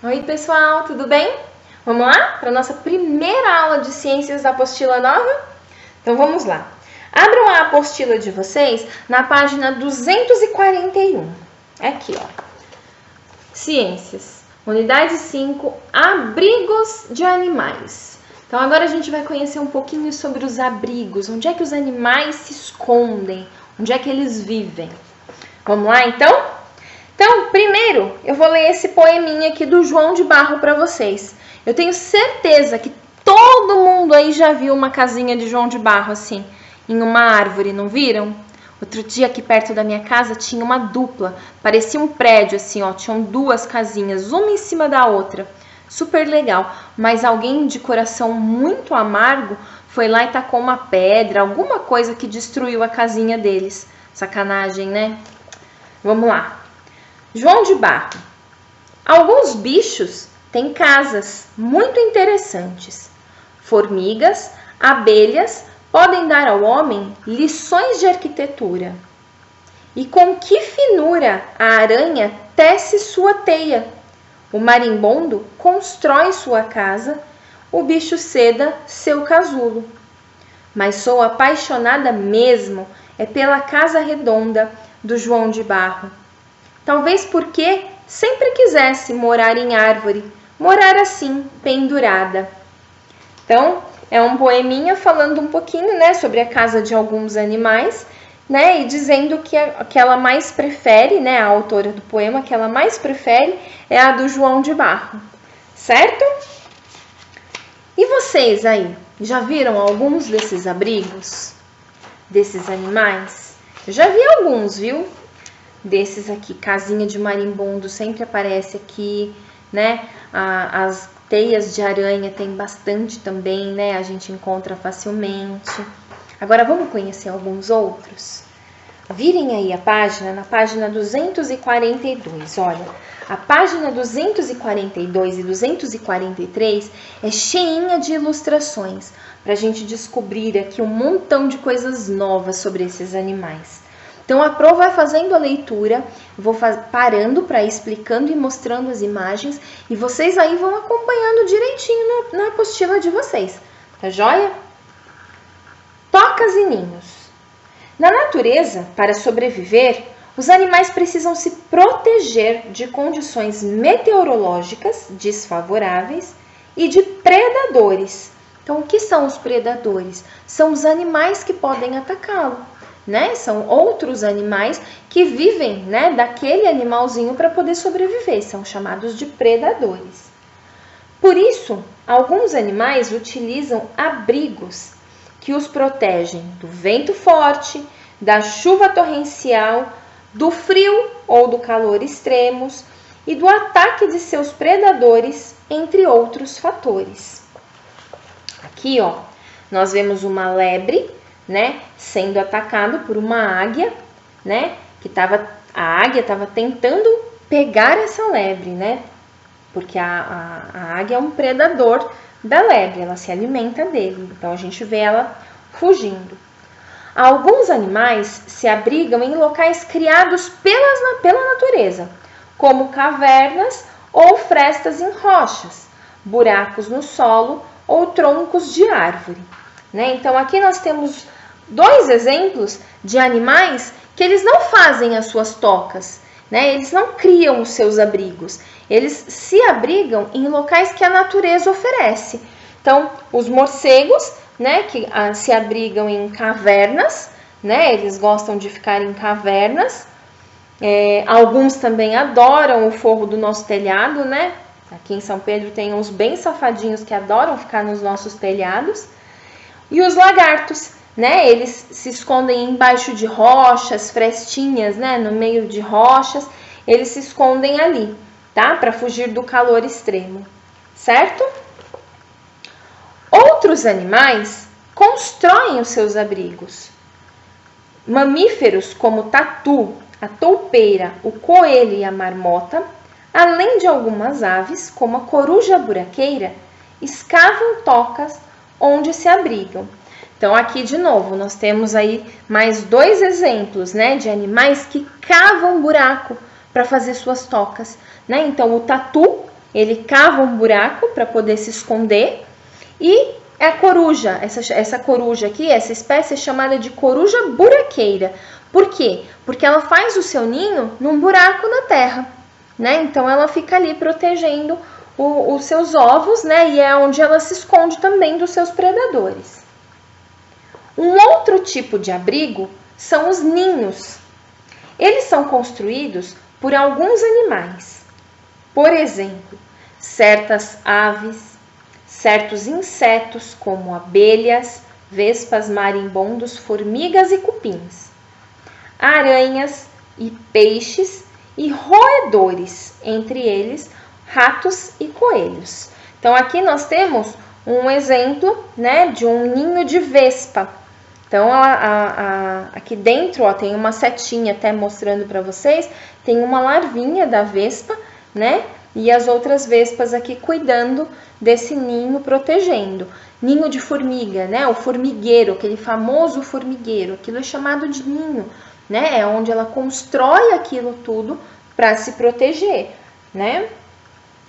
Oi, pessoal, tudo bem? Vamos lá para a nossa primeira aula de Ciências da Apostila Nova? Então vamos lá. Abram a apostila de vocês na página 241. Aqui, ó. Ciências, unidade 5, abrigos de animais. Então agora a gente vai conhecer um pouquinho sobre os abrigos, onde é que os animais se escondem, onde é que eles vivem. Vamos lá, então? Então, primeiro, eu vou ler esse poeminha aqui do João de Barro para vocês. Eu tenho certeza que todo mundo aí já viu uma casinha de João de Barro assim, em uma árvore, não viram? Outro dia aqui perto da minha casa tinha uma dupla, parecia um prédio assim, ó, tinham duas casinhas, uma em cima da outra. Super legal, mas alguém de coração muito amargo foi lá e tacou uma pedra, alguma coisa que destruiu a casinha deles. Sacanagem, né? Vamos lá. João de Barro. Alguns bichos têm casas muito interessantes. Formigas, abelhas podem dar ao homem lições de arquitetura. E com que finura a aranha tece sua teia. O marimbondo constrói sua casa, o bicho seda seu casulo. Mas sou apaixonada mesmo é pela casa redonda do João de Barro. Talvez porque sempre quisesse morar em árvore, morar assim, pendurada. Então, é um poeminha falando um pouquinho, né, sobre a casa de alguns animais, né, e dizendo que ela mais prefere, né, a autora do poema, que ela mais prefere é a do João de Barro, certo? E vocês aí, já viram alguns desses abrigos, desses animais? Eu já vi alguns, viu? Desses aqui, casinha de marimbondo sempre aparece aqui, né? As teias de aranha tem bastante também, né? A gente encontra facilmente. Agora vamos conhecer alguns outros? Virem aí a página, na página 242, olha. A página 242 e 243 é cheinha de ilustrações para a gente descobrir aqui um montão de coisas novas sobre esses animais. Então, a Pro vai fazendo a leitura, vou parando para ir explicando e mostrando as imagens e vocês aí vão acompanhando direitinho na apostila de vocês, tá joia? Tocas e ninhos. Na natureza, para sobreviver, os animais precisam se proteger de condições meteorológicas desfavoráveis e de predadores. Então, o que são os predadores? São os animais que podem atacá-lo. Né? São outros animais que vivem, né, daquele animalzinho para poder sobreviver, são chamados de predadores. Por isso, alguns animais utilizam abrigos que os protegem do vento forte, da chuva torrencial, do frio ou do calor extremos e do ataque de seus predadores, entre outros fatores. Aqui, ó, nós vemos uma lebre, né, sendo atacado por uma águia, né, a águia estava tentando pegar essa lebre, né, porque a águia é um predador da lebre, ela se alimenta dele, então a gente vê ela fugindo. Alguns animais se abrigam em locais criados pela natureza, como cavernas ou frestas em rochas, buracos no solo ou troncos de árvore, né, então aqui nós temos dois exemplos de animais que eles não fazem as suas tocas, né? Eles não criam os seus abrigos, eles se abrigam em locais que a natureza oferece. Então, os morcegos, né, que se abrigam em cavernas, né? Eles gostam de ficar em cavernas. Alguns também adoram o forro do nosso telhado, né? Aqui em São Pedro tem uns bem safadinhos que adoram ficar nos nossos telhados. E os lagartos, né? Eles se escondem embaixo de rochas, frestinhas, né? No meio de rochas, eles se escondem ali, tá? Para fugir do calor extremo, certo? Outros animais constroem os seus abrigos. Mamíferos como o tatu, a toupeira, o coelho e a marmota, além de algumas aves, como a coruja buraqueira, escavam tocas onde se abrigam. Então, aqui de novo, nós temos aí mais dois exemplos, né, de animais que cavam buraco para fazer suas tocas, né? Então, o tatu, ele cava um buraco para poder se esconder. E a coruja, essa coruja aqui, essa espécie é chamada de coruja buraqueira. Por quê? Porque ela faz o seu ninho num buraco na terra, né? Então ela fica ali protegendo os seus ovos, né? E é onde ela se esconde também dos seus predadores. Um outro tipo de abrigo são os ninhos. Eles são construídos por alguns animais. Por exemplo, certas aves, certos insetos como abelhas, vespas, marimbondos, formigas e cupins, aranhas e peixes e roedores, entre eles ratos e coelhos. Então aqui nós temos um exemplo, né, de um ninho de vespa. Então aqui dentro, ó, tem uma setinha até mostrando para vocês, tem uma larvinha da vespa, né? E as outras vespas aqui cuidando desse ninho, protegendo. Ninho de formiga, né? O formigueiro, aquele famoso formigueiro, aquilo é chamado de ninho, né? É onde ela constrói aquilo tudo para se proteger, né?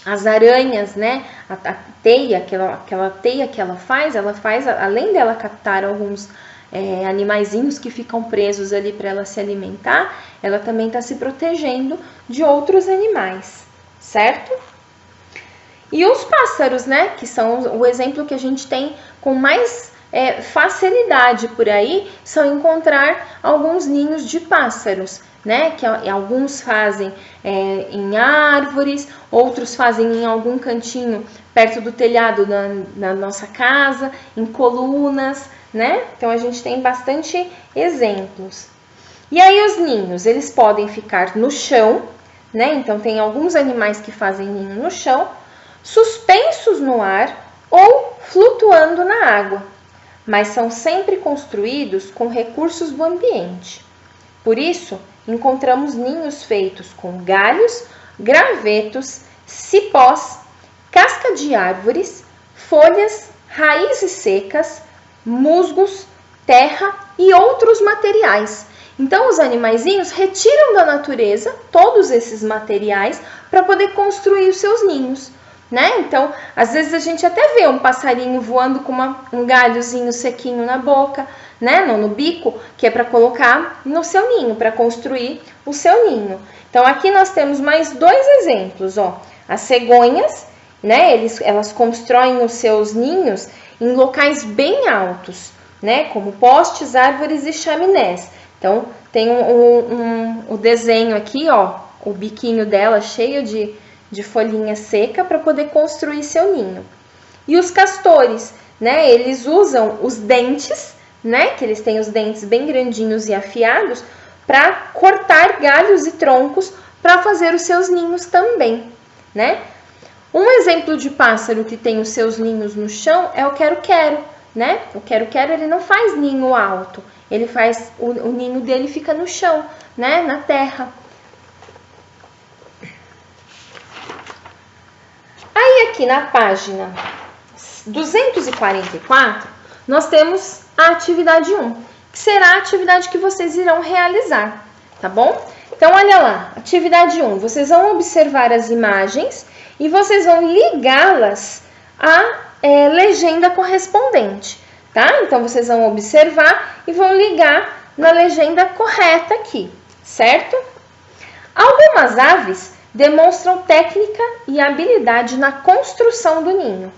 As aranhas, né? A teia, aquela teia que ela faz, além dela captar alguns animaizinhos que ficam presos ali para ela se alimentar, ela também está se protegendo de outros animais, certo? E os pássaros, né? Que são o exemplo que a gente tem com mais facilidade por aí, são encontrar alguns ninhos de pássaros, né? Que alguns fazem em árvores, outros fazem em algum cantinho perto do telhado na nossa casa, em colunas, né? Então a gente tem bastante exemplos. E aí os ninhos, eles podem ficar no chão, né? Então tem alguns animais que fazem ninho no chão, suspensos no ar ou flutuando na água, mas são sempre construídos com recursos do ambiente. Por isso, encontramos ninhos feitos com galhos, gravetos, cipós, casca de árvores, folhas, raízes secas, musgos, terra e outros materiais. Então, os animaizinhos retiram da natureza todos esses materiais para poder construir os seus ninhos, né? Então, às vezes a gente até vê um passarinho voando com um galhozinho sequinho na boca, né? No bico, que é para colocar no seu ninho, para construir o seu ninho. Então, aqui nós temos mais dois exemplos, ó. As cegonhas, né? Elas constroem os seus ninhos em locais bem altos, né? Como postes, árvores e chaminés. Então, tem o desenho aqui, ó, o biquinho dela cheio de folhinha seca para poder construir seu ninho. E os castores, né? Eles usam os dentes, né? Que eles têm os dentes bem grandinhos e afiados para cortar galhos e troncos para fazer os seus ninhos também, né? Um exemplo de pássaro que tem os seus ninhos no chão é o quero-quero, né? O quero-quero, ele não faz ninho alto, ele faz o ninho dele fica no chão, né? Na terra. Aí aqui na página 244, nós temos a atividade 1, que será a atividade que vocês irão realizar, tá bom? Então, olha lá, atividade 1, vocês vão observar as imagens e vocês vão ligá-las à legenda correspondente, tá? Então, vocês vão observar e vão ligar na legenda correta aqui, certo? Algumas aves demonstram técnica e habilidade na construção do ninho.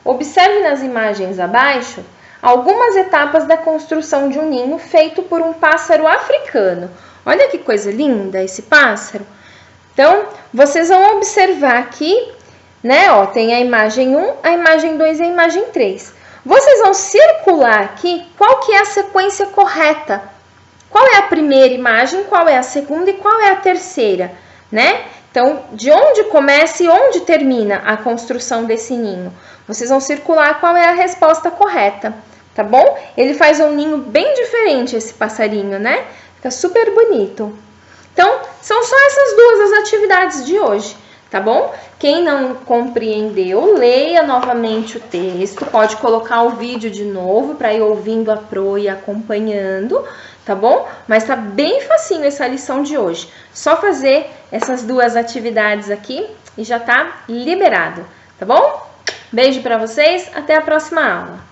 Observe nas imagens abaixo algumas etapas da construção de um ninho feito por um pássaro africano. Olha que coisa linda esse pássaro. Então, vocês vão observar aqui, né? Ó, tem a imagem 1, a imagem 2 e a imagem 3. Vocês vão circular aqui qual que é a sequência correta. Qual é a primeira imagem, qual é a segunda e qual é a terceira, né? Então, de onde começa e onde termina a construção desse ninho? Vocês vão circular qual é a resposta correta, tá bom? Ele faz um ninho bem diferente, esse passarinho, né? Fica super bonito. Então, são só essas duas as atividades de hoje, tá bom? Quem não compreendeu, leia novamente o texto, pode colocar o vídeo de novo para ir ouvindo a pro e acompanhando, tá bom? Mas tá bem facinho essa lição de hoje. Só fazer essas duas atividades aqui e já tá liberado, tá bom? Beijo para vocês, até a próxima aula.